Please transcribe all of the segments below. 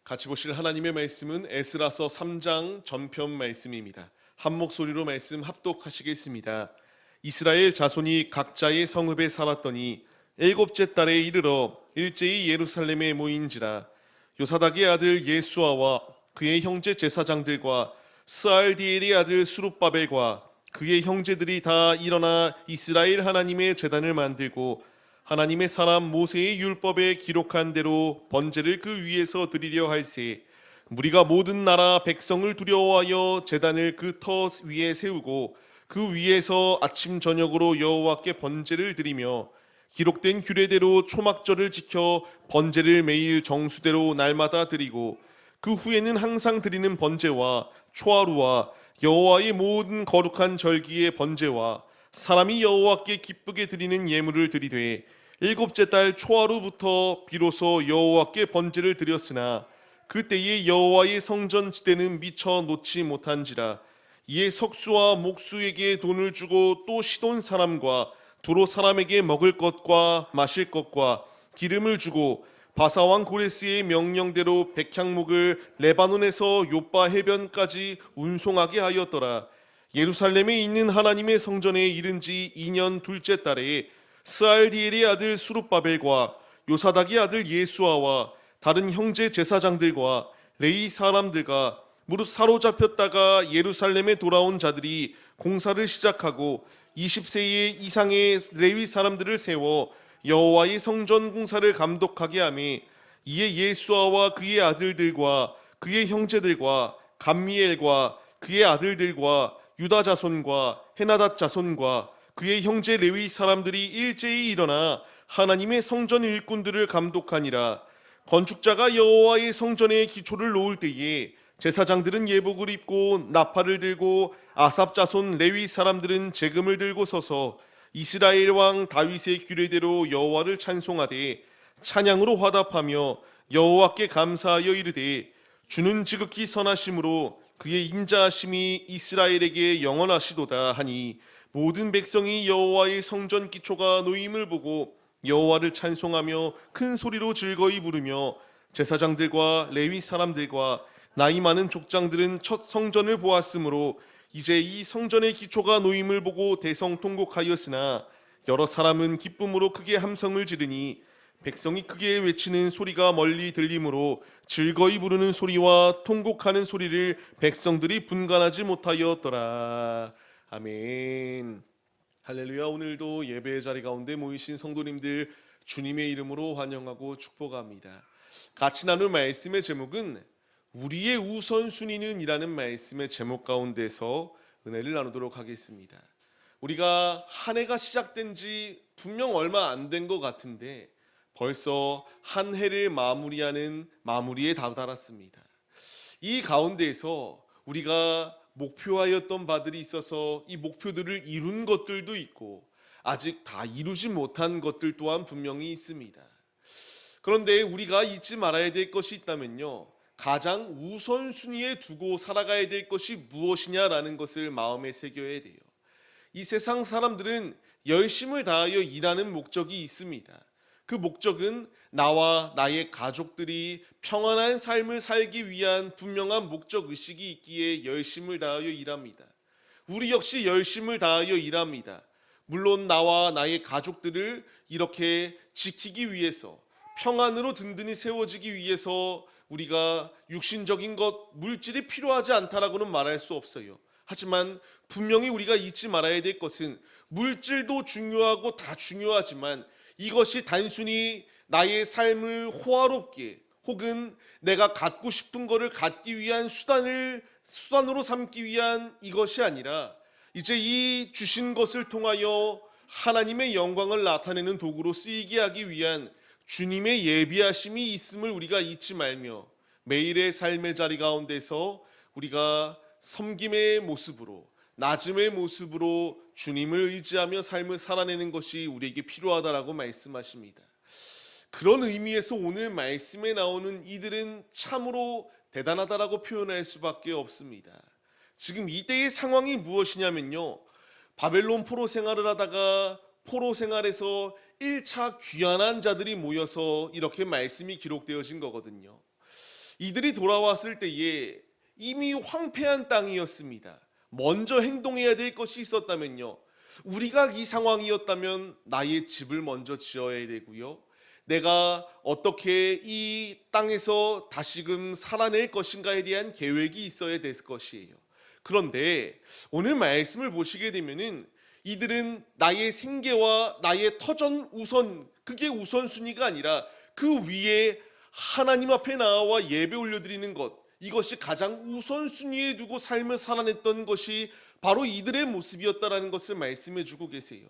같이 보실 하나님의 말씀은 에스라서 3장 전편 말씀입니다. 한 목소리로 말씀 합독하시겠습니다. 이스라엘 자손이 각자의 성읍에 살았더니 일곱째 달에 이르러 일제히 예루살렘에 모인지라. 요사닥의 아들 예수아와 그의 형제 제사장들과 스알디엘의 아들 수룹바벨과 그의 형제들이 다 일어나 이스라엘 하나님의 제단을 만들고 하나님의 사람 모세의 율법에 기록한 대로 번제를 그 위에서 드리려 할세. 무리가 모든 나라 백성을 두려워하여 제단을 그 터 위에 세우고 그 위에서 아침 저녁으로 여호와께 번제를 드리며 기록된 규례대로 초막절을 지켜 번제를 매일 정수대로 날마다 드리고 그 후에는 항상 드리는 번제와 초하루와 여호와의 모든 거룩한 절기의 번제와 사람이 여호와께 기쁘게 드리는 예물을 드리되 일곱째 달 초하루부터 비로소 여호와께 번제를 드렸으나 그때에 여호와의 성전 지대는 미처 놓지 못한지라. 이에 석수와 목수에게 돈을 주고 또 시돈 사람과 두로 사람에게 먹을 것과 마실 것과 기름을 주고 바사왕 고레스의 명령대로 백향목을 레바논에서 요빠 해변까지 운송하게 하였더라. 예루살렘에 있는 하나님의 성전에 이른 지 2년 둘째 달에 스알디엘의 아들 수룹바벨과 요사닥의 아들 예수아와 다른 형제 제사장들과 레위 사람들과 무릇 사로잡혔다가 예루살렘에 돌아온 자들이 공사를 시작하고 20세 이상의 레위 사람들을 세워 여호와의 성전 공사를 감독하게 하며 이에 예수아와 그의 아들들과 그의 형제들과 감미엘과 그의 아들들과 유다 자손과 헤나닷 자손과 그의 형제 레위 사람들이 일제히 일어나 하나님의 성전 일꾼들을 감독하니라. 건축자가 여호와의 성전에 기초를 놓을 때에 제사장들은 예복을 입고 나팔을 들고 아삽 자손 레위 사람들은 제금을 들고 서서 이스라엘 왕 다윗의 규례대로 여호와를 찬송하되 찬양으로 화답하며 여호와께 감사하여 이르되 주는 지극히 선하심으로 그의 인자하심이 이스라엘에게 영원하시도다 하니 모든 백성이 여호와의 성전 기초가 놓임을 보고 여호와를 찬송하며 큰 소리로 즐거이 부르며 제사장들과 레위 사람들과 나이 많은 족장들은 첫 성전을 보았으므로 이제 이 성전의 기초가 놓임을 보고 대성통곡하였으나 여러 사람은 기쁨으로 크게 함성을 지르니 백성이 크게 외치는 소리가 멀리 들리므로 즐거이 부르는 소리와 통곡하는 소리를 백성들이 분간하지 못하였더라. 아멘. 할렐루야. 오늘도 예배의 자리 가운데 모이신 성도님들 주님의 이름으로 환영하고 축복합니다. 같이 나눌 말씀의 제목은 우리의 우선순위는 이라는 말씀의 제목 가운데서 은혜를 나누도록 하겠습니다. 우리가 한 해가 시작된 지 분명 얼마 안 된 것 같은데 벌써 한 해를 마무리하는 마무리에 다다랐습니다. 이 가운데에서 우리가 목표하였던 바들이 있어서 이 목표들을 이룬 것들도 있고 아직 다 이루지 못한 것들 또한 분명히 있습니다. 그런데 우리가 잊지 말아야 될 것이 있다면요, 가장 우선순위에 두고 살아가야 될 것이 무엇이냐라는 것을 마음에 새겨야 돼요. 이 세상 사람들은 열심을 다하여 일하는 목적이 있습니다. 그 목적은 나와 나의 가족들이 평안한 삶을 살기 위한 분명한 목적의식이 있기에 열심을 다하여 일합니다. 우리 역시 열심을 다하여 일합니다. 물론 나와 나의 가족들을 이렇게 지키기 위해서, 평안으로 든든히 세워지기 위해서 우리가 육신적인 것, 물질이 필요하지 않다라고는 말할 수 없어요. 하지만 분명히 우리가 잊지 말아야 될 것은 물질도 중요하고 다 중요하지만 이것이 단순히 나의 삶을 호화롭게 혹은 내가 갖고 싶은 것을 갖기 위한 수단으로 삼기 위한 이것이 아니라 이제 이 주신 것을 통하여 하나님의 영광을 나타내는 도구로 쓰이게 하기 위한 주님의 예비하심이 있음을 우리가 잊지 말며 매일의 삶의 자리 가운데서 우리가 섬김의 모습으로, 낮음의 모습으로 주님을 의지하며 삶을 살아내는 것이 우리에게 필요하다라고 말씀하십니다. 그런 의미에서 오늘 말씀에 나오는 이들은 참으로 대단하다라고 표현할 수밖에 없습니다. 지금 이때의 상황이 무엇이냐면요, 바벨론 포로 생활을 하다가 포로 생활에서 1차 귀환한 자들이 모여서 이렇게 말씀이 기록되어진 거거든요. 이들이 돌아왔을 때에 이미 황폐한 땅이었습니다. 먼저 행동해야 될 것이 있었다면요, 우리가 이 상황이었다면 나의 집을 먼저 지어야 되고요, 내가 어떻게 이 땅에서 다시금 살아낼 것인가에 대한 계획이 있어야 될 것이에요. 그런데 오늘 말씀을 보시게 되면은 이들은 나의 생계와 나의 터전 우선, 그게 우선순위가 아니라 그 위에 하나님 앞에 나와 예배 올려드리는 것, 이것이 가장 우선순위에 두고 삶을 살아냈던 것이 바로 이들의 모습이었다라는 것을 말씀해 주고 계세요.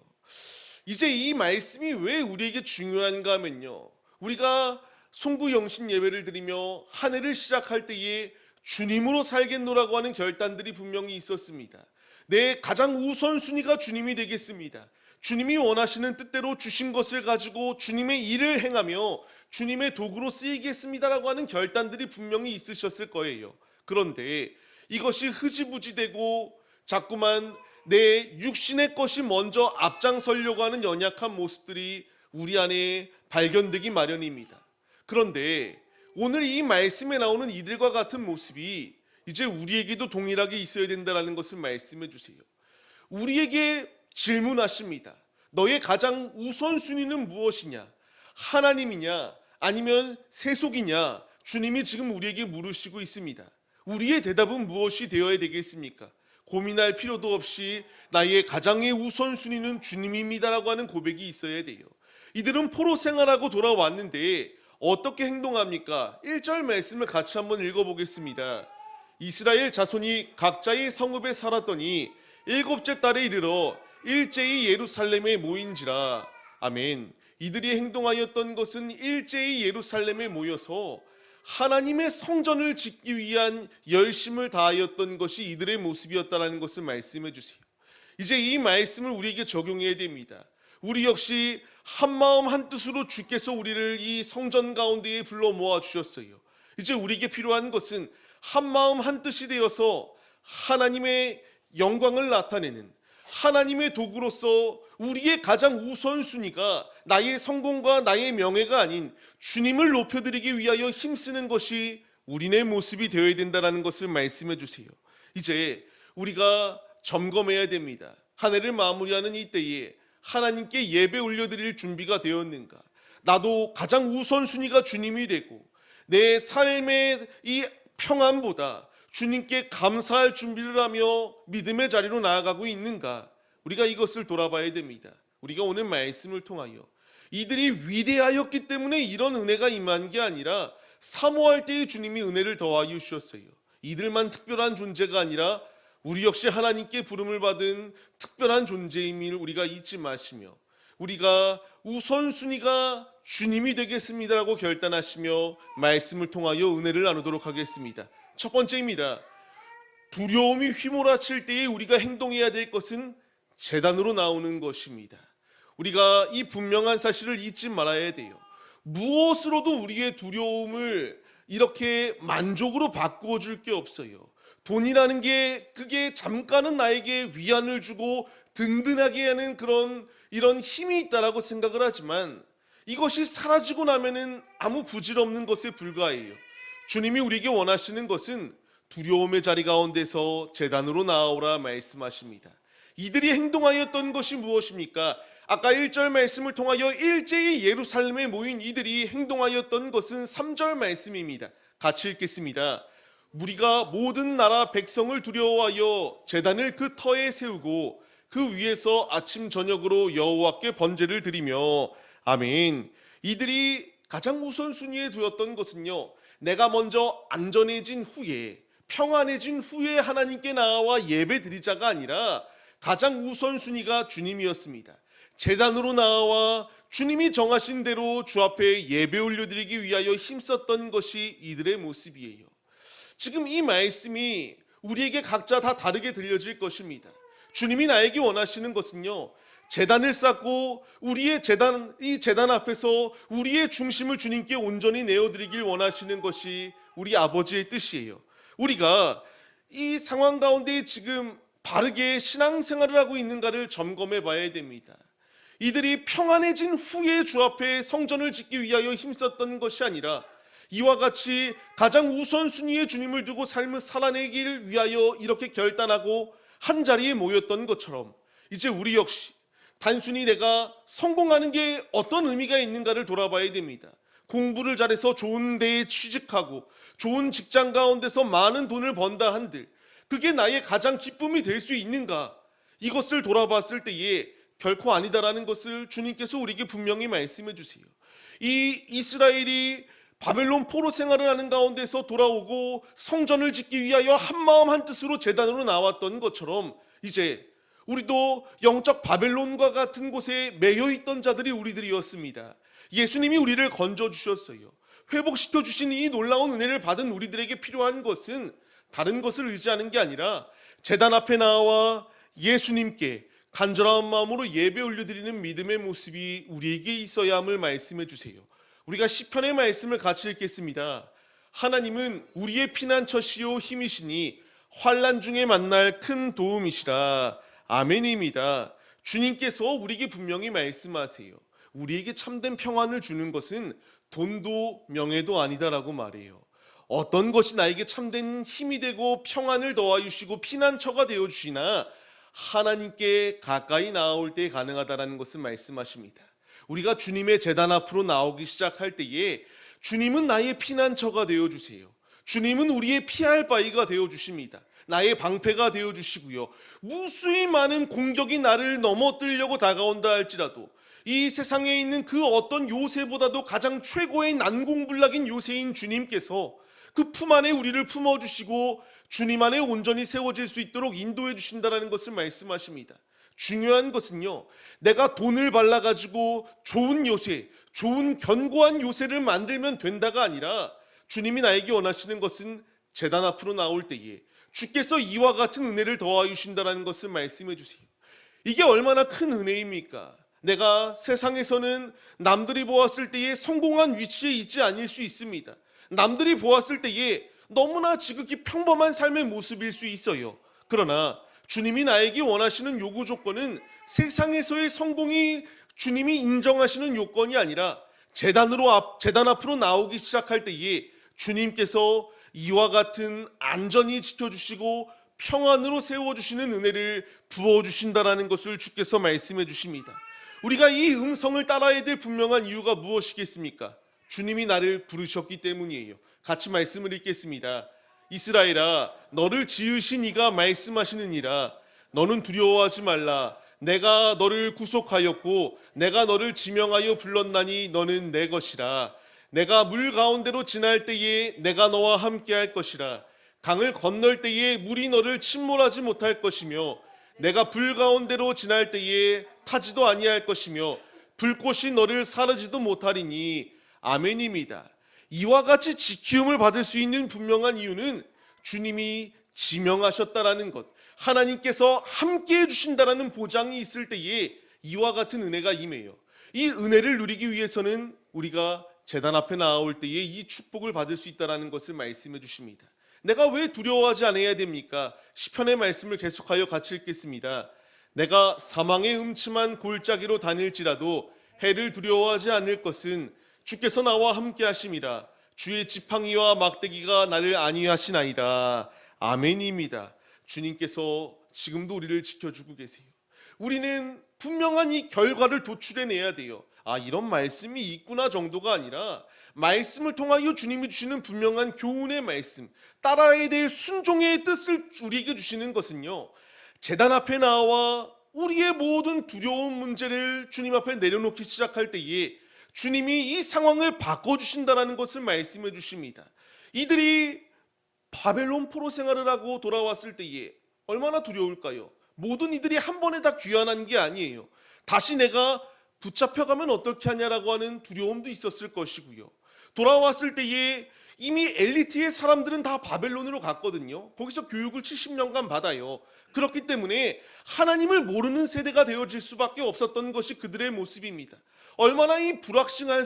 이제 이 말씀이 왜 우리에게 중요한가 하면요, 우리가 송구영신 예배를 드리며 한 해를 시작할 때에 주님으로 살겠노라고 하는 결단들이 분명히 있었습니다. 내 가장 우선순위가 주님이 되겠습니다. 주님이 원하시는 뜻대로 주신 것을 가지고 주님의 일을 행하며 주님의 도구로 쓰이겠습니다라고 하는 결단들이 분명히 있으셨을 거예요. 그런데 이것이 흐지부지되고 자꾸만 내 육신의 것이 먼저 앞장서려고 하는 연약한 모습들이 우리 안에 발견되기 마련입니다. 그런데 오늘 이 말씀에 나오는 이들과 같은 모습이 이제 우리에게도 동일하게 있어야 된다는 것을 말씀해 주세요. 우리에게 질문하십니다. 너의 가장 우선순위는 무엇이냐? 하나님이냐? 아니면 세속이냐? 주님이 지금 우리에게 물으시고 있습니다. 우리의 대답은 무엇이 되어야 되겠습니까? 고민할 필요도 없이 나의 가장의 우선순위는 주님입니다라고 하는 고백이 있어야 돼요. 이들은 포로 생활하고 돌아왔는데 어떻게 행동합니까? 1절 말씀을 같이 한번 읽어보겠습니다. 이스라엘 자손이 각자의 성읍에 살았더니 7째 달에 이르러 일제히 예루살렘에 모인지라. 아멘. 이들이 행동하였던 것은 일제히 예루살렘에 모여서 하나님의 성전을 짓기 위한 열심을 다하였던 것이 이들의 모습이었다는 것을 말씀해 주세요. 이제 이 말씀을 우리에게 적용해야 됩니다. 우리 역시 한마음 한뜻으로 주께서 우리를 이 성전 가운데에 불러 모아 주셨어요. 이제 우리에게 필요한 것은 한마음 한뜻이 되어서 하나님의 영광을 나타내는 하나님의 도구로서 우리의 가장 우선순위가 나의 성공과 나의 명예가 아닌 주님을 높여드리기 위하여 힘쓰는 것이 우리의 모습이 되어야 된다는 것을 말씀해 주세요. 이제 우리가 점검해야 됩니다. 한 해를 마무리하는 이때에 하나님께 예배 올려드릴 준비가 되었는가? 나도 가장 우선순위가 주님이 되고 내 삶의 이 평안보다 주님께 감사할 준비를 하며 믿음의 자리로 나아가고 있는가? 우리가 이것을 돌아봐야 됩니다. 우리가 오늘 말씀을 통하여 이들이 위대하였기 때문에 이런 은혜가 임한 게 아니라 사모할 때에 주님이 은혜를 더하여 주셨어요. 이들만 특별한 존재가 아니라 우리 역시 하나님께 부름을 받은 특별한 존재임을 우리가 잊지 마시며 우리가 우선순위가 주님이 되겠습니다라고 결단하시며 말씀을 통하여 은혜를 나누도록 하겠습니다. 첫 번째입니다. 두려움이 휘몰아칠 때에 우리가 행동해야 될 것은 제단으로 나오는 것입니다. 우리가 이 분명한 사실을 잊지 말아야 돼요. 무엇으로도 우리의 두려움을 이렇게 만족으로 바꾸어 줄 게 없어요. 돈이라는 게 그게 잠깐은 나에게 위안을 주고 든든하게 하는 이런 힘이 있다라고 생각을 하지만 이것이 사라지고 나면은 아무 부질없는 것에 불과해요. 주님이 우리에게 원하시는 것은 두려움의 자리 가운데서 제단으로 나아오라 말씀하십니다. 이들이 행동하였던 것이 무엇입니까? 아까 1절 말씀을 통하여 일제히 예루살렘에 모인 이들이 행동하였던 것은 3절 말씀입니다. 같이 읽겠습니다. 무리가 모든 나라 백성을 두려워하여 제단을 그 터에 세우고 그 위에서 아침 저녁으로 여호와께 번제를 드리며 아멘. 이들이 가장 우선순위에 두었던 것은요, 내가 먼저 안전해진 후에 평안해진 후에 하나님께 나와 예배 드리자가 아니라 가장 우선순위가 주님이었습니다. 제단으로 나와 주님이 정하신 대로 주 앞에 예배 올려드리기 위하여 힘썼던 것이 이들의 모습이에요. 지금 이 말씀이 우리에게 각자 다 다르게 들려질 것입니다. 주님이 나에게 원하시는 것은요, 제단을 쌓고 우리의 이 제단 앞에서 우리의 중심을 주님께 온전히 내어드리길 원하시는 것이 우리 아버지의 뜻이에요. 우리가 이 상황 가운데 지금 바르게 신앙생활을 하고 있는가를 점검해 봐야 됩니다. 이들이 평안해진 후에 주 앞에 성전을 짓기 위하여 힘썼던 것이 아니라 이와 같이 가장 우선순위의 주님을 두고 삶을 살아내길 위하여 이렇게 결단하고 한 자리에 모였던 것처럼 이제 우리 역시 단순히 내가 성공하는 게 어떤 의미가 있는가를 돌아봐야 됩니다. 공부를 잘해서 좋은 데에 취직하고 좋은 직장 가운데서 많은 돈을 번다 한들 그게 나의 가장 기쁨이 될 수 있는가? 이것을 돌아봤을 때에 결코 아니다라는 것을 주님께서 우리에게 분명히 말씀해 주세요. 이 이스라엘이 바벨론 포로 생활을 하는 가운데서 돌아오고 성전을 짓기 위하여 한마음 한뜻으로 제단으로 나왔던 것처럼 이제 우리도 영적 바벨론과 같은 곳에 매여 있던 자들이 우리들이었습니다. 예수님이 우리를 건져주셨어요. 회복시켜 주신 이 놀라운 은혜를 받은 우리들에게 필요한 것은 다른 것을 의지하는 게 아니라 제단 앞에 나와 예수님께 간절한 마음으로 예배 올려드리는 믿음의 모습이 우리에게 있어야 함을 말씀해 주세요. 우리가 시편의 말씀을 같이 읽겠습니다. 하나님은 우리의 피난처시요 힘이시니 환난 중에 만날 큰 도움이시라. 아멘입니다. 주님께서 우리에게 분명히 말씀하세요. 우리에게 참된 평안을 주는 것은 돈도 명예도 아니다라고 말해요. 어떤 것이 나에게 참된 힘이 되고 평안을 더하여 주시고 피난처가 되어 주시나 하나님께 가까이 나아올 때 가능하다라는 것을 말씀하십니다. 우리가 주님의 제단 앞으로 나오기 시작할 때에 주님은 나의 피난처가 되어 주세요. 주님은 우리의 피할 바위가 되어 주십니다. 나의 방패가 되어 주시고요. 무수히 많은 공격이 나를 넘어뜨리려고 다가온다 할지라도 이 세상에 있는 그 어떤 요새보다도 가장 최고의 난공불락인 요새인 주님께서 그 품 안에 우리를 품어주시고 주님 안에 온전히 세워질 수 있도록 인도해 주신다는 것을 말씀하십니다. 중요한 것은요, 내가 돈을 발라가지고 좋은 요새, 좋은 견고한 요새를 만들면 된다가 아니라 주님이 나에게 원하시는 것은 제단 앞으로 나올 때에 주께서 이와 같은 은혜를 더하여 주신다는 것을 말씀해 주세요. 이게 얼마나 큰 은혜입니까? 내가 세상에서는 남들이 보았을 때에 성공한 위치에 있지 않을 수 있습니다. 남들이 보았을 때에 너무나 지극히 평범한 삶의 모습일 수 있어요. 그러나 주님이 나에게 원하시는 요구 조건은 세상에서의 성공이 주님이 인정하시는 요건이 아니라 제단 앞으로 나오기 시작할 때에 주님께서 이와 같은 안전히 지켜주시고 평안으로 세워주시는 은혜를 부어주신다는 것을 주께서 말씀해 주십니다. 우리가 이 음성을 따라야 될 분명한 이유가 무엇이겠습니까? 주님이 나를 부르셨기 때문이에요. 같이 말씀을 읽겠습니다. 이스라엘아, 너를 지으신 이가 말씀하시느니라. 너는 두려워하지 말라. 내가 너를 구속하였고 내가 너를 지명하여 불렀나니 너는 내 것이라. 내가 물 가운데로 지날 때에 내가 너와 함께 할 것이라. 강을 건널 때에 물이 너를 침몰하지 못할 것이며 내가 불 가운데로 지날 때에 타지도 아니할 것이며 불꽃이 너를 사르지도 못하리니. 아멘입니다. 이와 같이 지키움을 받을 수 있는 분명한 이유는 주님이 지명하셨다라는 것, 하나님께서 함께 해주신다라는 보장이 있을 때에 이와 같은 은혜가 임해요. 이 은혜를 누리기 위해서는 우리가 제단 앞에 나올 때에 이 축복을 받을 수 있다는 것을 말씀해 주십니다. 내가 왜 두려워하지 않아야 됩니까? 시편의 말씀을 계속하여 같이 읽겠습니다. 내가 사망의 음침한 골짜기로 다닐지라도 해를 두려워하지 않을 것은 주께서 나와 함께 하심이라. 주의 지팡이와 막대기가 나를 안위하시나이다. 아멘입니다. 주님께서 지금도 우리를 지켜주고 계세요. 우리는 분명한 이 결과를 도출해내야 돼요. 아, 이런 말씀이 있구나 정도가 아니라 말씀을 통하여 주님이 주시는 분명한 교훈의 말씀, 따라야 될 순종의 뜻을 우리에게 주시는 것은요, 제단 앞에 나와 우리의 모든 두려운 문제를 주님 앞에 내려놓기 시작할 때에 주님이 이 상황을 바꿔주신다는 것을 말씀해 주십니다. 이들이 바벨론 포로 생활을 하고 돌아왔을 때에 얼마나 두려울까요? 모든 이들이 한 번에 다 귀환한 게 아니에요. 다시 내가 붙잡혀가면 어떻게 하냐라고 하는 두려움도 있었을 것이고요. 돌아왔을 때에 이미 엘리트의 사람들은 다 바벨론으로 갔거든요. 거기서 교육을 70년간 받아요. 그렇기 때문에 하나님을 모르는 세대가 되어질 수밖에 없었던 것이 그들의 모습입니다. 얼마나 이 불확실한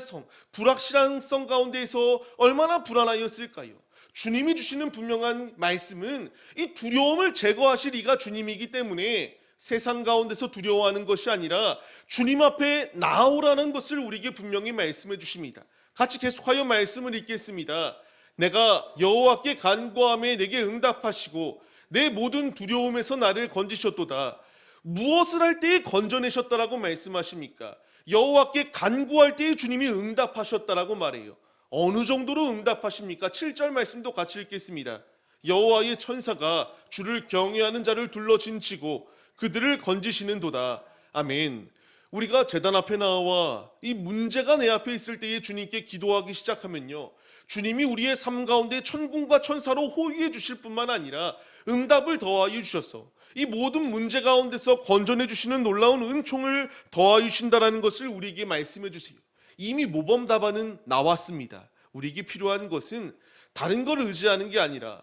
성 가운데에서 얼마나 불안하였을까요? 주님이 주시는 분명한 말씀은 이 두려움을 제거하실 이가 주님이기 때문에 세상 가운데서 두려워하는 것이 아니라 주님 앞에 나오라는 것을 우리에게 분명히 말씀해 주십니다. 같이 계속하여 말씀을 읽겠습니다. 내가 여호와께 간구하매 내게 응답하시고 내 모든 두려움에서 나를 건지셨도다. 무엇을 할 때에 건져내셨다라고 말씀하십니까? 여호와께 간구할 때에 주님이 응답하셨다라고 말해요. 어느 정도로 응답하십니까? 7절 말씀도 같이 읽겠습니다. 여호와의 천사가 주를 경외하는 자를 둘러진치고 그들을 건지시는도다. 아멘. 우리가 제단 앞에 나와 이 문제가 내 앞에 있을 때에 주님께 기도하기 시작하면요, 주님이 우리의 삶 가운데 천군과 천사로 호위해 주실 뿐만 아니라 응답을 더하여 주셔서 이 모든 문제 가운데서 건져내 주시는 놀라운 은총을 더하여 주신다는 것을 우리에게 말씀해 주세요. 이미 모범 답안은 나왔습니다. 우리에게 필요한 것은 다른 걸 의지하는 게 아니라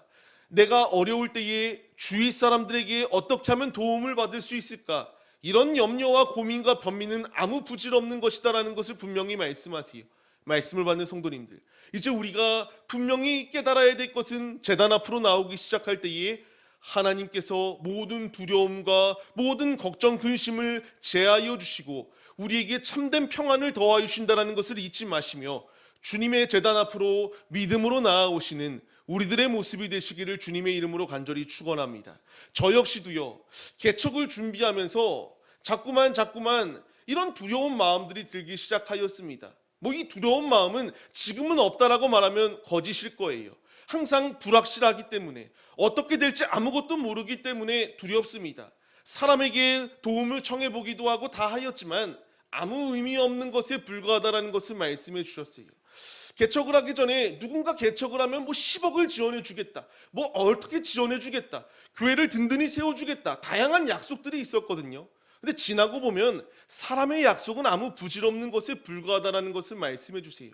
내가 어려울 때에 주위 사람들에게 어떻게 하면 도움을 받을 수 있을까, 이런 염려와 고민과 변미는 아무 부질 없는 것이다라는 것을 분명히 말씀하세요. 말씀을 받는 성도님들, 이제 우리가 분명히 깨달아야 될 것은 제단 앞으로 나오기 시작할 때에 하나님께서 모든 두려움과 모든 걱정, 근심을 제하여 주시고 우리에게 참된 평안을 더하여 주신다는 것을 잊지 마시며 주님의 제단 앞으로 믿음으로 나아오시는 우리들의 모습이 되시기를 주님의 이름으로 간절히 축원합니다. 저 역시도요, 개척을 준비하면서 자꾸만 이런 두려운 마음들이 들기 시작하였습니다. 이 두려운 마음은 지금은 없다라고 말하면 거짓일 거예요. 항상 불확실하기 때문에, 어떻게 될지 아무것도 모르기 때문에 두렵습니다. 사람에게 도움을 청해보기도 하고 다 하였지만 아무 의미 없는 것에 불과하다는 것을 말씀해 주셨어요. 개척을 하기 전에 누군가 개척을 하면 10억을 지원해 주겠다, 어떻게 지원해 주겠다, 교회를 든든히 세워주겠다, 다양한 약속들이 있었거든요. 근데 지나고 보면 사람의 약속은 아무 부질없는 것에 불과하다는 것을 말씀해 주세요.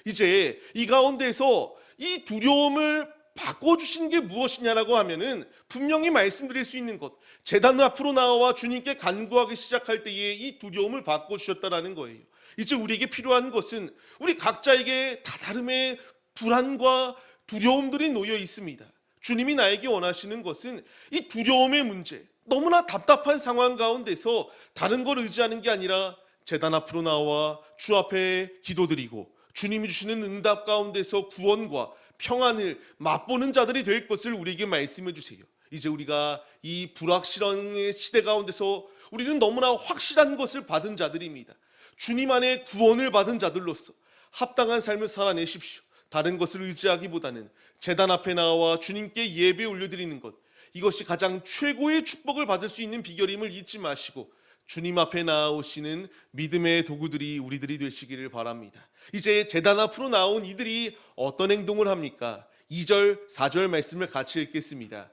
이제 이 가운데서 이 두려움을 바꿔주신 게 무엇이냐라고 하면은 분명히 말씀드릴 수 있는 것, 제단 앞으로 나와 주님께 간구하기 시작할 때에 이 두려움을 바꿔주셨다라는 거예요. 이제 우리에게 필요한 것은 우리 각자에게 다름의 불안과 두려움들이 놓여 있습니다. 주님이 나에게 원하시는 것은 이 두려움의 문제, 너무나 답답한 상황 가운데서 다른 걸 의지하는 게 아니라 제단 앞으로 나와 주 앞에 기도드리고 주님이 주시는 응답 가운데서 구원과 평안을 맛보는 자들이 될 것을 우리에게 말씀해 주세요. 이제 우리가 이 불확실한 시대 가운데서 우리는 너무나 확실한 것을 받은 자들입니다. 주님 안에 구원을 받은 자들로서 합당한 삶을 살아내십시오. 다른 것을 의지하기보다는 제단 앞에 나와 주님께 예배 올려드리는 것, 이것이 가장 최고의 축복을 받을 수 있는 비결임을 잊지 마시고 주님 앞에 나오시는 믿음의 도구들이 우리들이 되시기를 바랍니다. 이제 제단 앞으로 나온 이들이 어떤 행동을 합니까? 2절, 4절 말씀을 같이 읽겠습니다.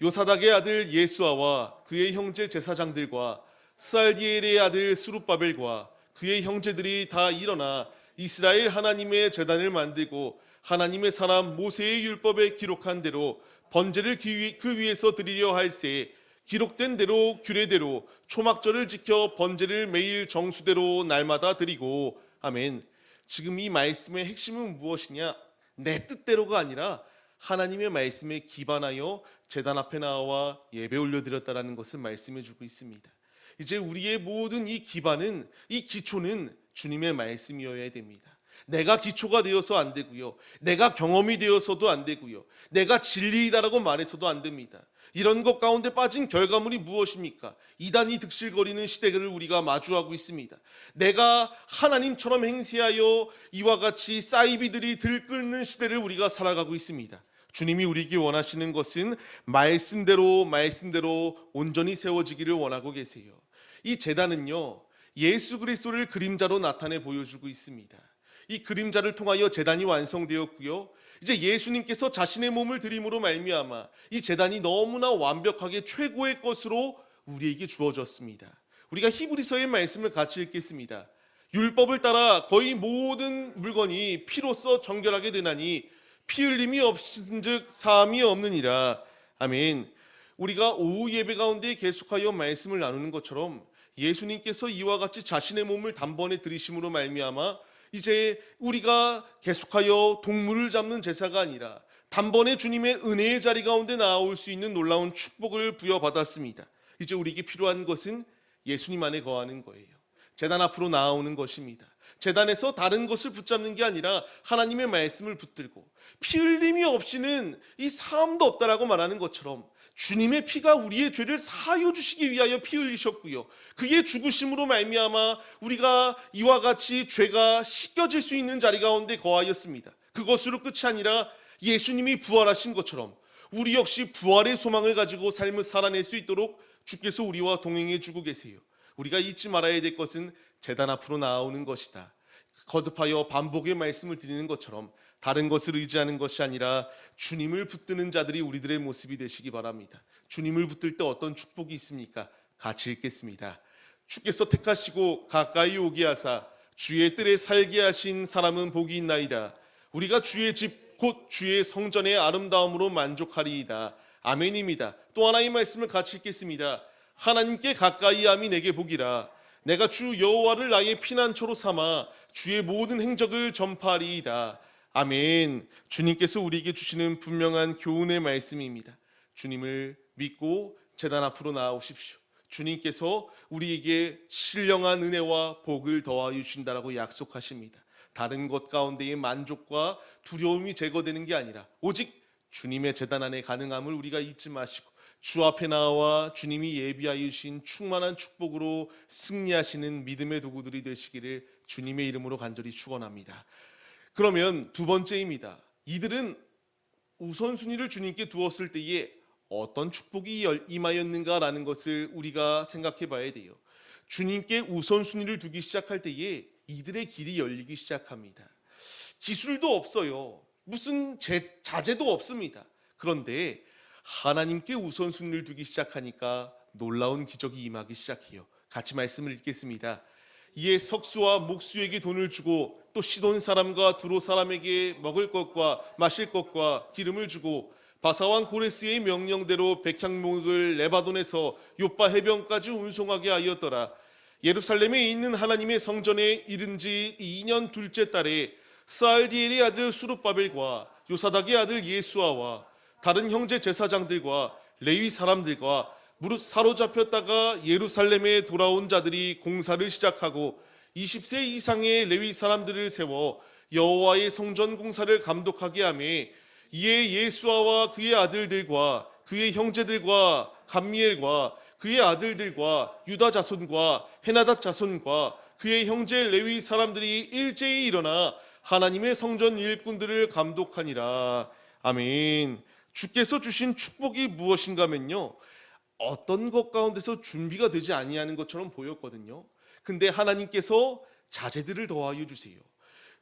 요사닥의 아들 예수아와 그의 형제 제사장들과 스알디엘의 아들 스룹바벨과 그의 형제들이 다 일어나 이스라엘 하나님의 제단을 만들고 하나님의 사람 모세의 율법에 기록한 대로 번제를 그 위에서 드리려 할새 기록된 대로 규례대로 초막절을 지켜 번제를 매일 정수대로 날마다 드리고. 아멘. 지금 이 말씀의 핵심은 무엇이냐? 내 뜻대로가 아니라 하나님의 말씀에 기반하여 제단 앞에 나와 예배 올려드렸다라는 것을 말씀해 주고 있습니다. 이제 우리의 모든 이 기반은, 이 기초는 주님의 말씀이어야 됩니다. 내가 기초가 되어서 안 되고요, 내가 경험이 되어서도 안 되고요, 내가 진리이다라고 말해서도 안 됩니다. 이런 것 가운데 빠진 결과물이 무엇입니까? 이단이 득실거리는 시대를 우리가 마주하고 있습니다. 내가 하나님처럼 행세하여 이와 같이 사이비들이 들끓는 시대를 우리가 살아가고 있습니다. 주님이 우리에게 원하시는 것은 말씀대로 온전히 세워지기를 원하고 계세요. 이 제단은요, 예수 그리스도를 그림자로 나타내 보여주고 있습니다. 이 그림자를 통하여 제단이 완성되었고요, 이제 예수님께서 자신의 몸을 드림으로 말미암아 이 제단이 너무나 완벽하게 최고의 것으로 우리에게 주어졌습니다. 우리가 히브리서의 말씀을 같이 읽겠습니다. 율법을 따라 거의 모든 물건이 피로써 정결하게 되나니 피 흘림이 없은즉 사함이 없느니라. 아멘. 우리가 오후 예배 가운데 계속하여 말씀을 나누는 것처럼 예수님께서 이와 같이 자신의 몸을 단번에 들이심으로 말미암아 이제 우리가 계속하여 동물을 잡는 제사가 아니라 단번에 주님의 은혜의 자리 가운데 나올 수 있는 놀라운 축복을 부여받았습니다. 이제 우리에게 필요한 것은 예수님 안에 거하는 거예요. 제단 앞으로 나아오는 것입니다. 제단에서 다른 것을 붙잡는 게 아니라 하나님의 말씀을 붙들고 피 흘림이 없이는 이 사함도 없다라고 말하는 것처럼 주님의 피가 우리의 죄를 사하여 주시기 위하여 피 흘리셨고요, 그의 죽으심으로 말미암아 우리가 이와 같이 죄가 씻겨질 수 있는 자리 가운데 거하였습니다. 그것으로 끝이 아니라 예수님이 부활하신 것처럼 우리 역시 부활의 소망을 가지고 삶을 살아낼 수 있도록 주께서 우리와 동행해 주고 계세요. 우리가 잊지 말아야 될 것은 제단 앞으로 나아오는 것이다. 거듭하여 반복의 말씀을 드리는 것처럼 다른 것을 의지하는 것이 아니라 주님을 붙드는 자들이 우리들의 모습이 되시기 바랍니다. 주님을 붙들 때 어떤 축복이 있습니까? 같이 읽겠습니다. 주께서 택하시고 가까이 오게 하사 주의 뜰에 살게 하신 사람은 복이 있나이다. 우리가 주의 집 곧 주의 성전의 아름다움으로 만족하리이다. 아멘입니다. 또 하나의 말씀을 같이 읽겠습니다. 하나님께 가까이 함이 내게 복이라. 내가 주 여호와를 나의 피난처로 삼아 주의 모든 행적을 전파하리이다. 아멘. 주님께서 우리에게 주시는 분명한 교훈의 말씀입니다. 주님을 믿고 제단 앞으로 나아오십시오. 주님께서 우리에게 신령한 은혜와 복을 더하여 주신다라고 약속하십니다. 다른 것 가운데의 만족과 두려움이 제거되는 게 아니라 오직 주님의 제단 안에 가능함을 우리가 잊지 마시고 주 앞에 나와 주님이 예비하여 주신 충만한 축복으로 승리하시는 믿음의 도구들이 되시기를 주님의 이름으로 간절히 축원합니다. 그러면 두 번째입니다. 이들은 우선순위를 주님께 두었을 때에 어떤 축복이 임하였는가라는 것을 우리가 생각해 봐야 돼요. 주님께 우선순위를 두기 시작할 때에 이들의 길이 열리기 시작합니다. 기술도 없어요. 무슨 자재도 없습니다. 그런데 하나님께 우선순위를 두기 시작하니까 놀라운 기적이 임하기 시작해요. 같이 말씀을 읽겠습니다. 이에 석수와 목수에게 돈을 주고 또 시돈 사람과 두로 사람에게 먹을 것과 마실 것과 기름을 주고 바사왕 고레스의 명령대로 백향목을 레바논에서 요빠 해변까지 운송하게 하였더라. 예루살렘에 있는 하나님의 성전에 이른 지 2년 둘째 달에 스알디엘의 아들 수룹바벨과 요사닥의 아들 예수아와 다른 형제 제사장들과 레위 사람들과 무릇 사로잡혔다가 예루살렘에 돌아온 자들이 공사를 시작하고 20세 이상의 레위 사람들을 세워 여호와의 성전 공사를 감독하게 하며 이에 예수아와 그의 아들들과 그의 형제들과 감미엘과 그의 아들들과 유다 자손과 헤나닷 자손과 그의 형제 레위 사람들이 일제히 일어나 하나님의 성전 일꾼들을 감독하니라. 아멘. 주께서 주신 축복이 무엇인가면요, 어떤 것 가운데서 준비가 되지 아니하는 것처럼 보였거든요. 근데 하나님께서 자재들을 더하여 주세요.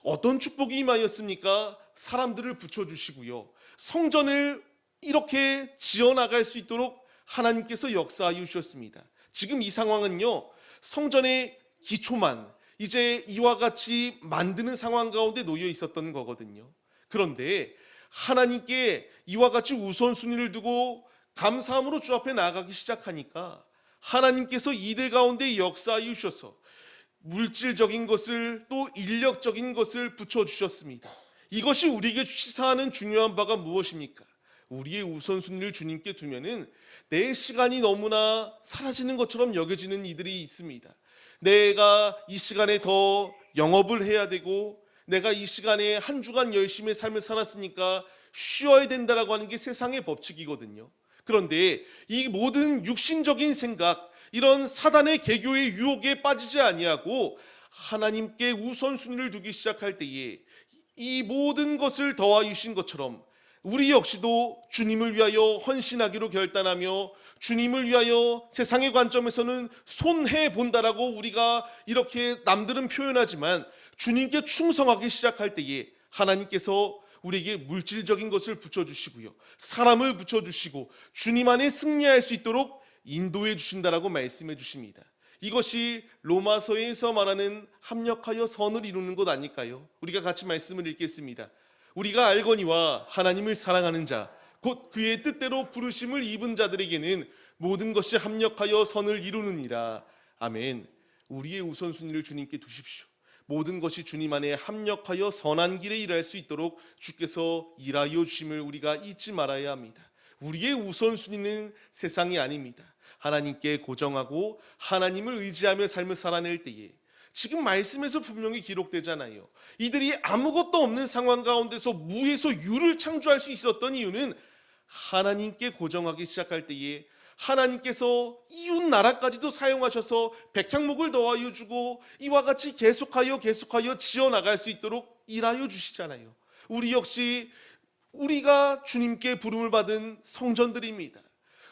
어떤 축복이 임하였습니까? 사람들을 붙여주시고요, 성전을 이렇게 지어나갈 수 있도록 하나님께서 역사하여 주셨습니다. 지금 이 상황은요, 성전의 기초만 이제 이와 같이 만드는 상황 가운데 놓여 있었던 거거든요. 그런데 하나님께 이와 같이 우선순위를 두고 감사함으로 주 앞에 나아가기 시작하니까 하나님께서 이들 가운데 역사하여 주셔서 물질적인 것을 또 인력적인 것을 붙여주셨습니다. 이것이 우리에게 시사하는 중요한 바가 무엇입니까? 우리의 우선순위를 주님께 두면은 내 시간이 너무나 사라지는 것처럼 여겨지는 이들이 있습니다. 내가 이 시간에 더 영업을 해야 되고 내가 이 시간에 한 주간 열심히 삶을 살았으니까 쉬어야 된다라고 하는 게 세상의 법칙이거든요. 그런데 이 모든 육신적인 생각, 이런 사단의 개교의 유혹에 빠지지 아니하고 하나님께 우선순위를 두기 시작할 때에 이 모든 것을 더하여 주신 것처럼 우리 역시도 주님을 위하여 헌신하기로 결단하며 주님을 위하여 세상의 관점에서는 손해본다라고 우리가 이렇게 남들은 표현하지만 주님께 충성하기 시작할 때에 하나님께서 우리에게 물질적인 것을 붙여주시고요, 사람을 붙여주시고 주님 안에 승리할 수 있도록 인도해 주신다라고 말씀해 주십니다. 이것이 로마서에서 말하는 합력하여 선을 이루는 것 아닐까요? 우리가 같이 말씀을 읽겠습니다. 우리가 알거니와 하나님을 사랑하는 자 곧 그의 뜻대로 부르심을 입은 자들에게는 모든 것이 합력하여 선을 이루느니라. 아멘. 우리의 우선순위를 주님께 두십시오. 모든 것이 주님 안에 합력하여 선한 길에 일할 수 있도록 주께서 일하여 주심을 우리가 잊지 말아야 합니다. 우리의 우선순위는 세상이 아닙니다. 하나님께 고정하고 하나님을 의지하며 삶을 살아낼 때에 지금 말씀에서 분명히 기록되잖아요. 이들이 아무것도 없는 상황 가운데서 무에서 유를 창조할 수 있었던 이유는 하나님께 고정하기 시작할 때에 하나님께서 이웃 나라까지도 사용하셔서 백향목을 더하여 주고 이와 같이 계속하여 지어나갈 수 있도록 일하여 주시잖아요. 우리 역시 우리가 주님께 부름을 받은 성전들입니다.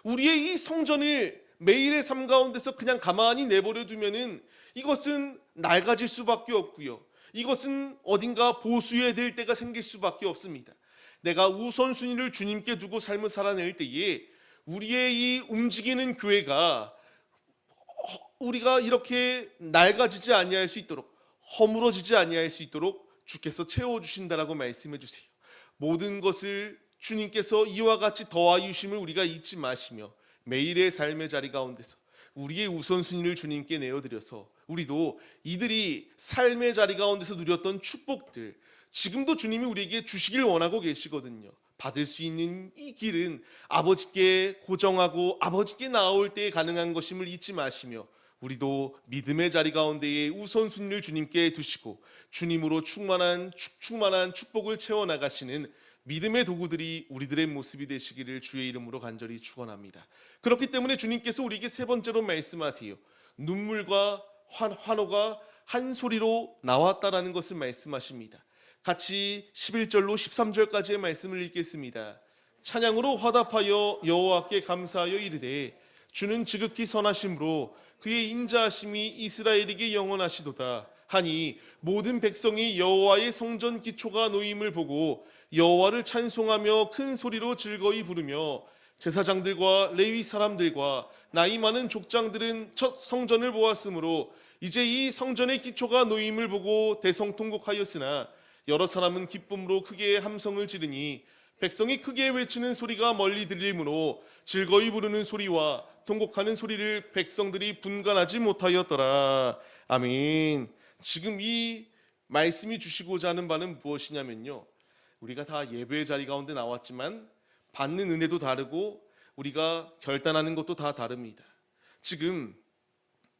우리의 이 성전을 매일의 삶 가운데서 그냥 가만히 내버려 두면은 이것은 낡아질 수밖에 없고요. 이것은 어딘가 보수해야 될 때가 생길 수밖에 없습니다. 내가 우선순위를 주님께 두고 삶을 살아낼 때에 우리의 이 움직이는 교회가 우리가 이렇게 낡아지지 아니할 수 있도록, 허물어지지 아니할 수 있도록 주께서 채워주신다라고 말씀해 주세요. 모든 것을 주님께서 이와 같이 더하여 주심을 우리가 잊지 마시며 매일의 삶의 자리 가운데서 우리의 우선순위를 주님께 내어드려서 우리도 이들이 삶의 자리 가운데서 누렸던 축복들, 지금도 주님이 우리에게 주시길 원하고 계시거든요. 받을 수 있는 이 길은 아버지께 고정하고 아버지께 나아올 때에 가능한 것임을 잊지 마시며 우리도 믿음의 자리 가운데에 우선순위를 주님께 두시고 주님으로 충만한 축복을 채워나가시는 믿음의 도구들이 우리들의 모습이 되시기를 주의 이름으로 간절히 축원합니다. 그렇기 때문에 주님께서 우리에게 세 번째로 말씀하세요. 눈물과 환호가 한 소리로 나왔다라는 것을 말씀하십니다. 같이 11절로 13절까지의 말씀을 읽겠습니다. 찬양으로 화답하여 여호와께 감사하여 이르되 주는 지극히 선하심으로 그의 인자하심이 이스라엘에게 영원하시도다 하니 모든 백성이 여호와의 성전 기초가 놓임을 보고 여호와를 찬송하며 큰 소리로 즐거이 부르며 제사장들과 레위 사람들과 나이 많은 족장들은 첫 성전을 보았으므로 이제 이 성전의 기초가 놓임을 보고 대성통곡하였으나 여러 사람은 기쁨으로 크게 함성을 지르니 백성이 크게 외치는 소리가 멀리 들리므로 즐거이 부르는 소리와 통곡하는 소리를 백성들이 분간하지 못하였더라. 아멘. 지금 이 말씀이 주시고자 하는 바는 무엇이냐면요, 우리가 다 예배의 자리 가운데 나왔지만 받는 은혜도 다르고 우리가 결단하는 것도 다 다릅니다. 지금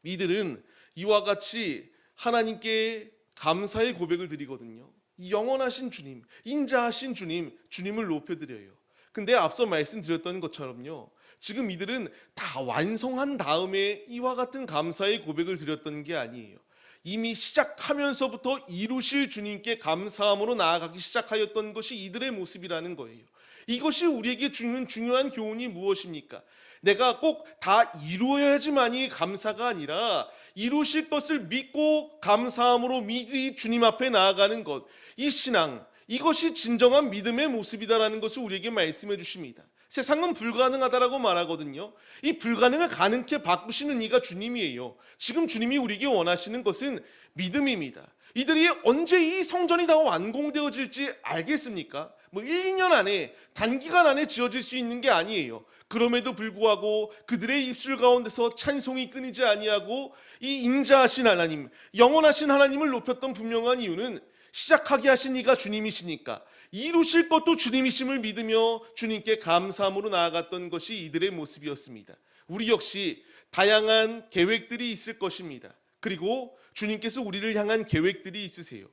이들은 이와 같이 하나님께 감사의 고백을 드리거든요. 영원하신 주님, 인자하신 주님, 주님을 높여드려요. 근데 앞서 말씀드렸던 것처럼요, 지금 이들은 다 완성한 다음에 이와 같은 감사의 고백을 드렸던 게 아니에요. 이미 시작하면서부터 이루실 주님께 감사함으로 나아가기 시작하였던 것이 이들의 모습이라는 거예요. 이것이 우리에게 주는 중요한 교훈이 무엇입니까? 내가 꼭 다 이루어야지만이 감사가 아니라 이루실 것을 믿고 감사함으로 미리 주님 앞에 나아가는 것, 이 신앙, 이것이 진정한 믿음의 모습이다라는 것을 우리에게 말씀해 주십니다. 세상은 불가능하다라고 말하거든요. 이 불가능을 가능케 바꾸시는 이가 주님이에요. 지금 주님이 우리에게 원하시는 것은 믿음입니다. 이들이 언제 이 성전이 다 완공되어질지 알겠습니까? 1, 2년 안에, 단기간 안에 지어질 수 있는 게 아니에요. 그럼에도 불구하고 그들의 입술 가운데서 찬송이 끊이지 아니하고 이 인자하신 하나님, 영원하신 하나님을 높였던 분명한 이유는 시작하게 하신 이가 주님이시니까 이루실 것도 주님이심을 믿으며 주님께 감사함으로 나아갔던 것이 이들의 모습이었습니다. 우리 역시 다양한 계획들이 있을 것입니다. 그리고 주님께서 우리를 향한 계획들이 있으세요.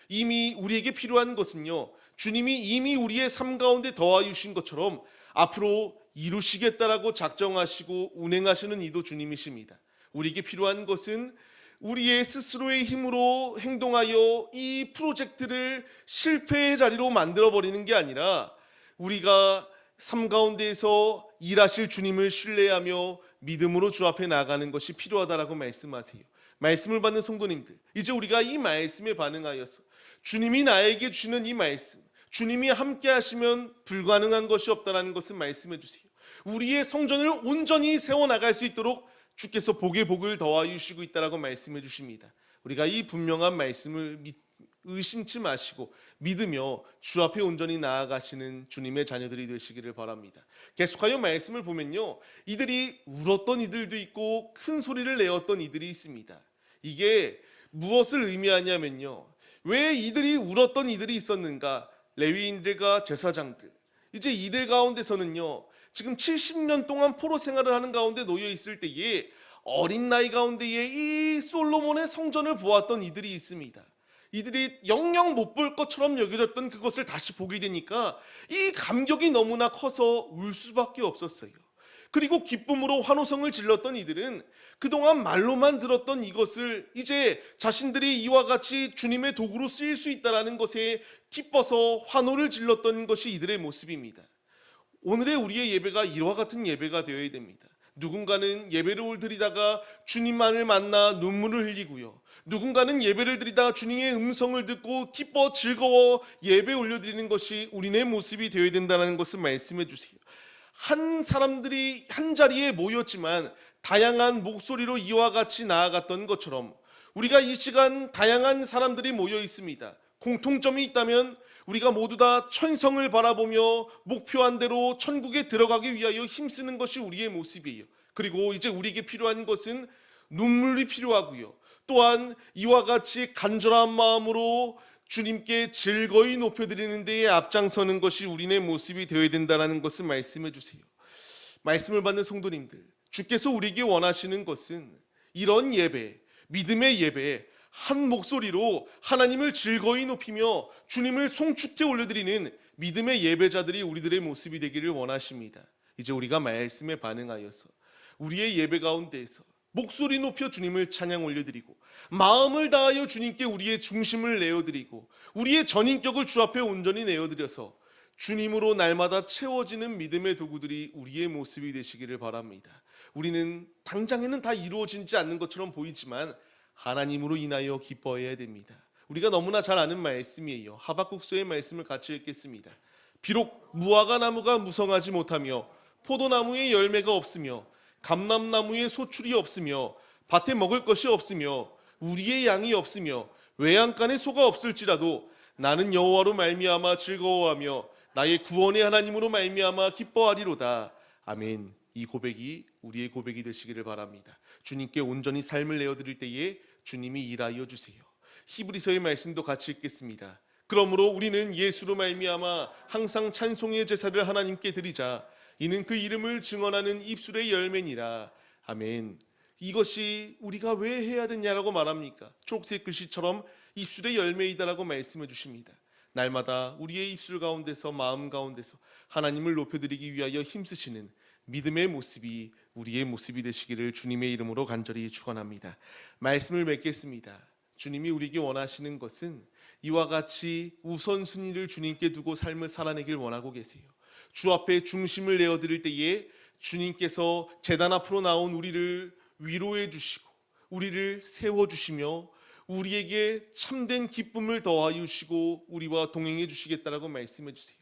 이미 우리에게 필요한 것은요, 주님이 이미 우리의 삶 가운데 더하여 주신 것처럼 앞으로 이루시겠다라고 작정하시고 운행하시는 이도 주님이십니다. 우리에게 필요한 것은 우리의 스스로의 힘으로 행동하여 이 프로젝트를 실패의 자리로 만들어버리는 게 아니라 우리가 삶 가운데에서 일하실 주님을 신뢰하며 믿음으로 주 앞에 나아가는 것이 필요하다라고 말씀하세요. 말씀을 받는 성도님들, 이제 우리가 이 말씀에 반응하여서 주님이 나에게 주시는 이 말씀, 주님이 함께 하시면 불가능한 것이 없다는 것을 말씀해 주세요. 우리의 성전을 온전히 세워나갈 수 있도록 주께서 복에 복을 더하여 주시고 있다라고 말씀해 주십니다. 우리가 이 분명한 말씀을 의심치 마시고 믿으며 주 앞에 온전히 나아가시는 주님의 자녀들이 되시기를 바랍니다. 계속하여 말씀을 보면요, 이들이 울었던 이들도 있고 큰 소리를 내었던 이들이 있습니다. 이게 무엇을 의미하냐면요, 왜 이들이 울었던 이들이 있었는가? 레위인들과 제사장들, 이제 이들 가운데서는요, 지금 70년 동안 포로 생활을 하는 가운데 놓여 있을 때에 어린 나이 가운데에 이 솔로몬의 성전을 보았던 이들이 있습니다. 이들이 영영 못 볼 것처럼 여겨졌던 그것을 다시 보게 되니까 이 감격이 너무나 커서 울 수밖에 없었어요. 그리고 기쁨으로 환호성을 질렀던 이들은 그동안 말로만 들었던 이것을 이제 자신들이 이와 같이 주님의 도구로 쓰일 수 있다는 것에 기뻐서 환호를 질렀던 것이 이들의 모습입니다. 오늘의 우리의 예배가 이와 같은 예배가 되어야 됩니다. 누군가는 예배를 드리다가 주님만을 만나 눈물을 흘리고요. 누군가는 예배를 드리다가 주님의 음성을 듣고 기뻐 즐거워 예배 올려드리는 것이 우리네 모습이 되어야 된다는 것을 말씀해 주세요. 한 사람들이 한 자리에 모였지만 다양한 목소리로 이와 같이 나아갔던 것처럼 우리가 이 시간 다양한 사람들이 모여 있습니다. 공통점이 있다면 우리가 모두 다 천성을 바라보며 목표한 대로 천국에 들어가기 위하여 힘쓰는 것이 우리의 모습이에요. 그리고 이제 우리에게 필요한 것은 눈물이 필요하고요. 또한 이와 같이 간절한 마음으로 주님께 즐거이 높여드리는 데에 앞장서는 것이 우리네 모습이 되어야 된다는 것을 말씀해 주세요. 말씀을 받는 성도님들, 주께서 우리에게 원하시는 것은 이런 예배, 믿음의 예배, 한 목소리로 하나님을 즐거이 높이며 주님을 송축해 올려드리는 믿음의 예배자들이 우리들의 모습이 되기를 원하십니다. 이제 우리가 말씀에 반응하여서 우리의 예배 가운데에서 목소리 높여 주님을 찬양 올려드리고 마음을 다하여 주님께 우리의 중심을 내어드리고 우리의 전인격을 주 앞에 온전히 내어드려서 주님으로 날마다 채워지는 믿음의 도구들이 우리의 모습이 되시기를 바랍니다. 우리는 당장에는 다 이루어지지 않는 것처럼 보이지만 하나님으로 인하여 기뻐해야 됩니다. 우리가 너무나 잘 아는 말씀이에요. 하박국서의 말씀을 같이 읽겠습니다. 비록 무화과 나무가 무성하지 못하며 포도나무에 열매가 없으며 감람나무에 소출이 없으며 밭에 먹을 것이 없으며 우리의 양이 없으며 외양간에 소가 없을지라도 나는 여호와로 말미암아 즐거워하며 나의 구원의 하나님으로 말미암아 기뻐하리로다. 아멘. 이 고백이 우리의 고백이 되시기를 바랍니다. 주님께 온전히 삶을 내어드릴 때에 주님이 일하여 주세요. 히브리서의 말씀도 같이 읽겠습니다. 그러므로 우리는 예수로 말미암아 항상 찬송의 제사를 하나님께 드리자. 이는 그 이름을 증언하는 입술의 열매니라. 아멘. 이것이 우리가 왜 해야 되냐라고 말합니까? 초록색 글씨처럼 입술의 열매이다라고 말씀해 주십니다. 날마다 우리의 입술 가운데서 마음 가운데서 하나님을 높여드리기 위하여 힘쓰시는 믿음의 모습이 우리의 모습이 되시기를 주님의 이름으로 간절히 축원합니다. 말씀을 맺겠습니다. 주님이 우리에게 원하시는 것은 이와 같이 우선순위를 주님께 두고 삶을 살아내길 원하고 계세요. 주 앞에 중심을 내어드릴 때에 주님께서 제단 앞으로 나온 우리를 위로해 주시고 우리를 세워주시며 우리에게 참된 기쁨을 더하여 주시고 우리와 동행해 주시겠다라고 말씀해 주세요.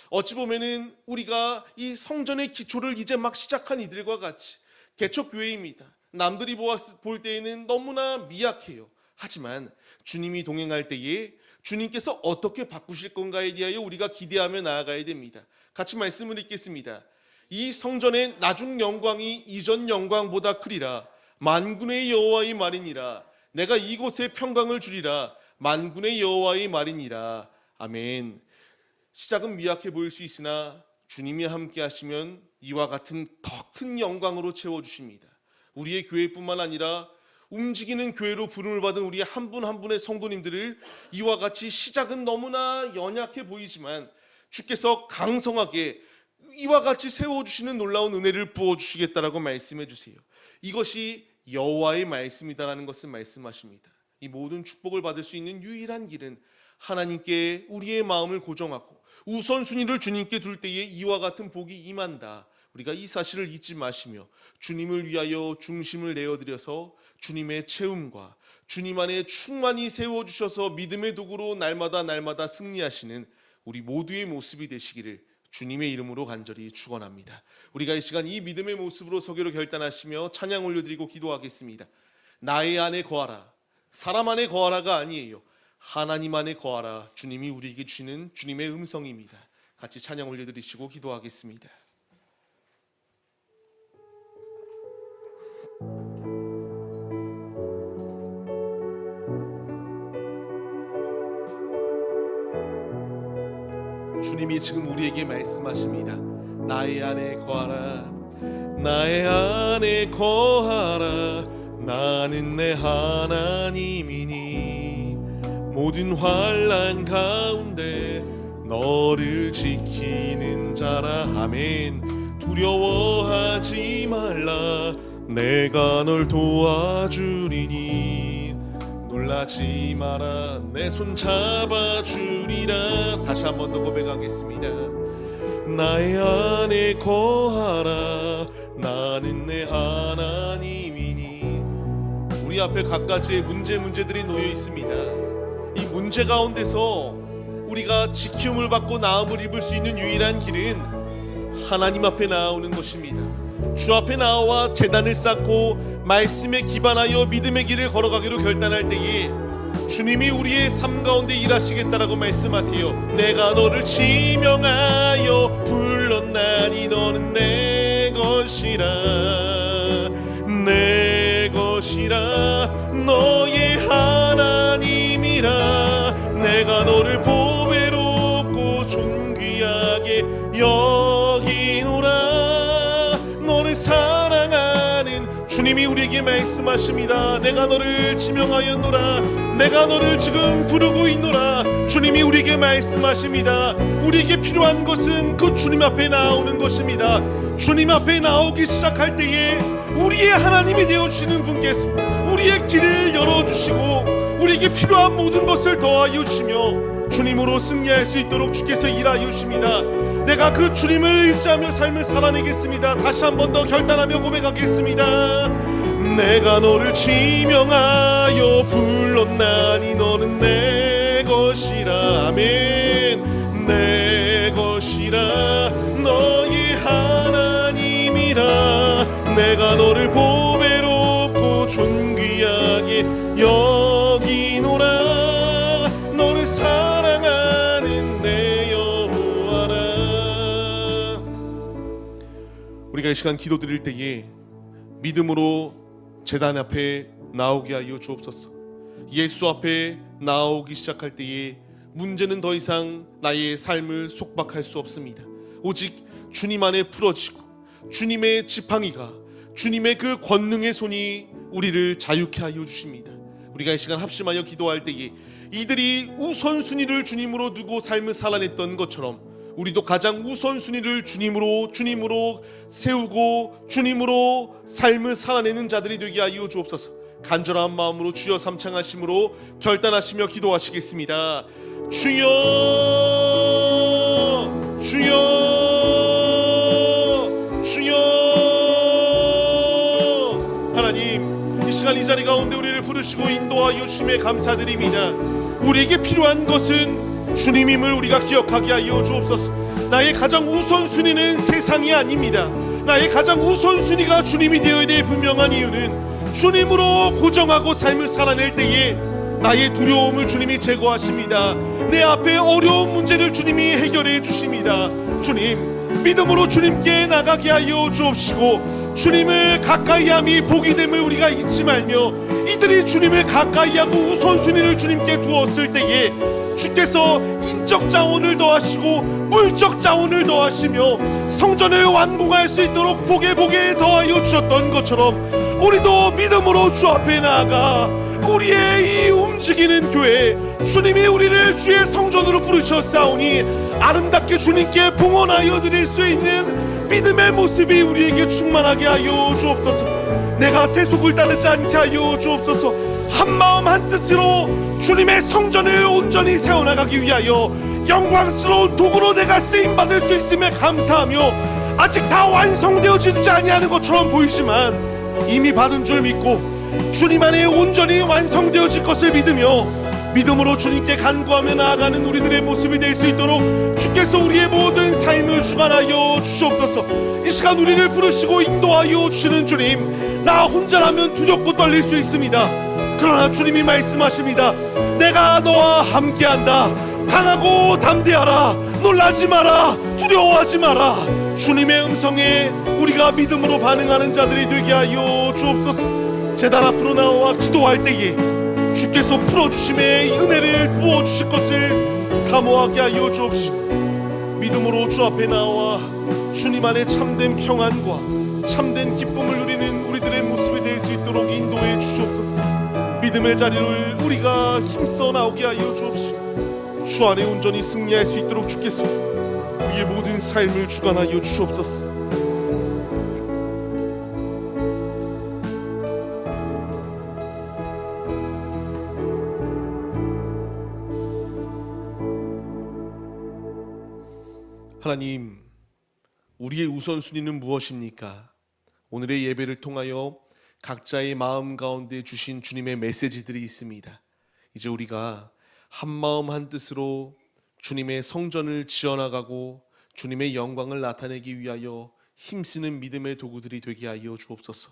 어찌 보면은 우리가 이 성전의 기초를 이제 막 시작한 이들과 같이 개척교회입니다. 남들이 볼 때에는 너무나 미약해요. 하지만 주님이 동행할 때에 주님께서 어떻게 바꾸실 건가에 대하여 우리가 기대하며 나아가야 됩니다. 같이 말씀을 읽겠습니다. 이 성전의 나중 영광이 이전 영광보다 크리라. 만군의 여호와의 말이니라. 내가 이곳에 평강을 주리라. 만군의 여호와의 말이니라. 아멘. 시작은 미약해 보일 수 있으나 주님이 함께 하시면 이와 같은 더 큰 영광으로 채워주십니다. 우리의 교회뿐만 아니라 움직이는 교회로 부름을 받은 우리 한 분 한 분의 성도님들을 이와 같이 시작은 너무나 연약해 보이지만 주께서 강성하게 이와 같이 세워주시는 놀라운 은혜를 부어주시겠다라고 말씀해 주세요. 이것이 여호와의 말씀이다라는 것을 말씀하십니다. 이 모든 축복을 받을 수 있는 유일한 길은 하나님께 우리의 마음을 고정하고 우선순위를 주님께 둘 때에 이와 같은 복이 임한다. 우리가 이 사실을 잊지 마시며 주님을 위하여 중심을 내어드려서 주님의 채움과 주님 안에 충만히 세워주셔서 믿음의 도구로 날마다 승리하시는 우리 모두의 모습이 되시기를 주님의 이름으로 간절히 축원합니다. 우리가 이 시간 이 믿음의 모습으로 서기로 결단하시며 찬양 올려드리고 기도하겠습니다. 나의 안에 거하라. 사람 안에 거하라가 아니에요. 하나님 안에 거하라. 주님이 우리에게 주시는 주님의 음성입니다. 같이 찬양 올려드리시고 기도하겠습니다. 주님이 지금 우리에게 말씀하십니다. 나의 안에 거하라. 나의 안에 거하라. 나는 내 하나님이니 모든 환난 가운데 너를 지키는 자라. 아멘. 두려워하지 말라. 내가 널 도와주리니 놀라지 마라. 내 손 잡아주리라. 다시 한 번 더 고백하겠습니다. 나의 안에 거하라. 나는 내 하나님이니. 우리 앞에 갖가지의 문제들이 놓여 있습니다. 이 문제 가운데서 우리가 지킴을 받고 나음을 입을 수 있는 유일한 길은 하나님 앞에 나오는 것입니다. 주 앞에 나와 제단을 쌓고 말씀에 기반하여 믿음의 길을 걸어가기로 결단할 때에 주님이 우리의 삶 가운데 일하시겠다라고 말씀하세요. 내가 너를 지명하여 불렀나니 너는 내 것이라. 내 것이라. 너의 하나님이라. 내가 너를 보배롭고 존귀하게 여기노라. 너를 사랑하는 주님이 우리에게 말씀하십니다. 내가 너를 지명하였노라. 내가 너를 지금 부르고 있노라. 주님이 우리에게 말씀하십니다. 우리에게 필요한 것은 그 주님 앞에 나오는 것입니다. 주님 앞에 나오기 시작할 때에 우리의 하나님이 되어주시는 분께서 우리의 길을 열어주시고 우리에게 필요한 모든 것을 더하여 주시며 주님으로 승리할 수 있도록 주께서 일하여 주십니다. 내가 그 주님을 의지하며 삶을 살아내겠습니다. 다시 한 번 더 결단하며 고백하겠습니다. 내가 너를 지명하여 불렀나니 너는 내 것이라. 아멘. 내 것이라. 너의 하나님이라. 내가 너를 보배롭고 존귀하게 여기노라. 너를 사랑하는 내 여호와라. 우리가 이 시간 기도 드릴 때에 믿음으로 제단 앞에 나오게 하여 주옵소서. 예수 앞에 나오기 시작할 때에 문제는 더 이상 나의 삶을 속박할 수 없습니다. 오직 주님 안에 풀어지고 주님의 지팡이가, 주님의 그 권능의 손이 우리를 자유케 하여 주십니다. 우리가 이 시간 합심하여 기도할 때에 이들이 우선순위를 주님으로 두고 삶을 살아냈던 것처럼 우리도 가장 우선순위를 주님으로 세우고 주님으로 삶을 살아내는 자들이 되게 하여 주옵소서. 간절한 마음으로 주여 삼창하심으로 결단하시며 기도하시겠습니다. 주여, 주여, 주여. 하나님, 이 시간 이 자리 가운데 우리를 부르시고 인도하여 주심에 감사드립니다. 우리에게 필요한 것은 주님임을 우리가 기억하게 하여 주옵소서. 나의 가장 우선순위는 세상이 아닙니다. 나의 가장 우선순위가 주님이 되어야 될 분명한 이유는 주님으로 고정하고 삶을 살아낼 때에 나의 두려움을 주님이 제거하십니다. 내 앞에 어려운 문제를 주님이 해결해 주십니다. 주님, 믿음으로 주님께 나가게 하여 주옵시고 주님을 가까이함이 복이 됨을 우리가 잊지 말며 이들이 주님을 가까이하고 우선순위를 주님께 두었을 때에 주께서 인적 자원을 더하시고 물적 자원을 더하시며 성전을 완공할 수 있도록 복에 더하여 주셨던 것처럼 우리도 믿음으로 주 앞에 나아가 우리의 이 움직이는 교회, 주님이 우리를 주의 성전으로 부르셨사오니 아름답게 주님께 봉헌하여 드릴 수 있는 믿음의 모습이 우리에게 충만하게 하여 주옵소서. 내가 세속을 따르지 않게 하여 주옵소서. 한마음 한뜻으로 주님의 성전을 온전히 세워나가기 위하여 영광스러운 도구로 내가 쓰임받을 수 있음에 감사하며 아직 다 완성되어지지 아니하는 것처럼 보이지만 이미 받은 줄 믿고 주님 안에 온전히 완성되어질 것을 믿으며 믿음으로 주님께 간구하며 나아가는 우리들의 모습이 될 수 있도록 주께서 우리의 모든 삶을 주관하여 주시옵소서. 이 시간 우리를 부르시고 인도하여 주시는 주님, 나 혼자라면 두렵고 떨릴 수 있습니다. 그러나 주님이 말씀하십니다. 내가 너와 함께한다. 강하고 담대하라. 놀라지 마라. 두려워하지 마라. 주님의 음성에 우리가 믿음으로 반응하는 자들이 되게 하여 주옵소서. 제단 앞으로 나와 기도할 때에 주께서 풀어주심의 은혜를 부어주실 것을 사모하게 하여 주옵시고 믿음으로 주 앞에 나와 주님 안에 참된 평안과 참된 기쁨을 누리는 우리들의 모습이 될 수 있도록 인도해 주시옵소서. 믿음의 자리를 우리가 힘써 나오게 하여 주옵시고 주 안에 온전히 승리할 수 있도록 주께서 우리의 모든 삶을 주관하여 주시옵소서. 하나님, 우리의 우선순위는 무엇입니까? 오늘의 예배를 통하여 각자의 마음 가운데 주신 주님의 메시지들이 있습니다. 이제 우리가 한마음 한뜻으로 주님의 성전을 지어나가고 주님의 영광을 나타내기 위하여 힘쓰는 믿음의 도구들이 되게 하여 주옵소서.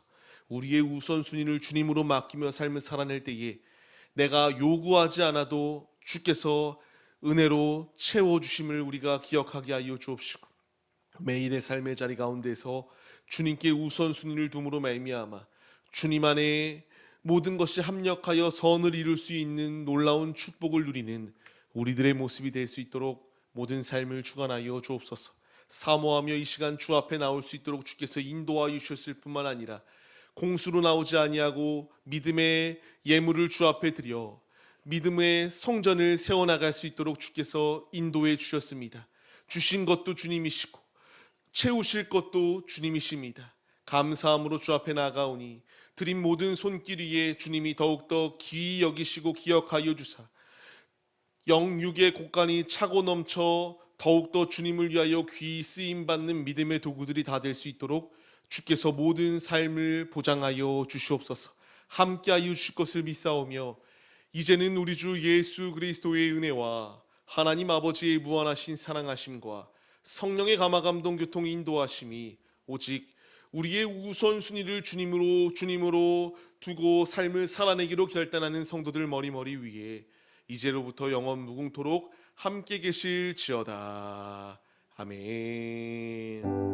우리의 우선순위를 주님으로 맡기며 삶을 살아낼 때에 내가 요구하지 않아도 주께서 은혜로 채워주심을 우리가 기억하게 하여 주옵시고 매일의 삶의 자리 가운데서 주님께 우선순위를 둠으로 말미암아 주님 안에 모든 것이 합력하여 선을 이룰 수 있는 놀라운 축복을 누리는 우리들의 모습이 될 수 있도록 모든 삶을 주관하여 주옵소서. 사모하며 이 시간 주 앞에 나올 수 있도록 주께서 인도하여 주셨을 뿐만 아니라 공수로 나오지 아니하고 믿음의 예물을 주 앞에 드려 믿음의 성전을 세워나갈 수 있도록 주께서 인도해 주셨습니다. 주신 것도 주님이시고 채우실 것도 주님이십니다. 감사함으로 주 앞에 나아가오니 드린 모든 손길 위에 주님이 더욱더 귀히 여기시고 기억하여 주사 영육의 곳간이 차고 넘쳐 더욱더 주님을 위하여 귀히 쓰임받는 믿음의 도구들이 다 될 수 있도록 주께서 모든 삶을 보장하여 주시옵소서. 함께하여 주실 것을 믿사오며 이제는 우리 주 예수 그리스도의 은혜와 하나님 아버지의 무한하신 사랑하심과 성령의 감화감동 교통 인도하심이 오직 우리의 우선순위를 주님으로 두고 삶을 살아내기로 결단하는 성도들 머리머리 위에 이제로부터 영원 무궁토록 함께 계실지어다. 아멘.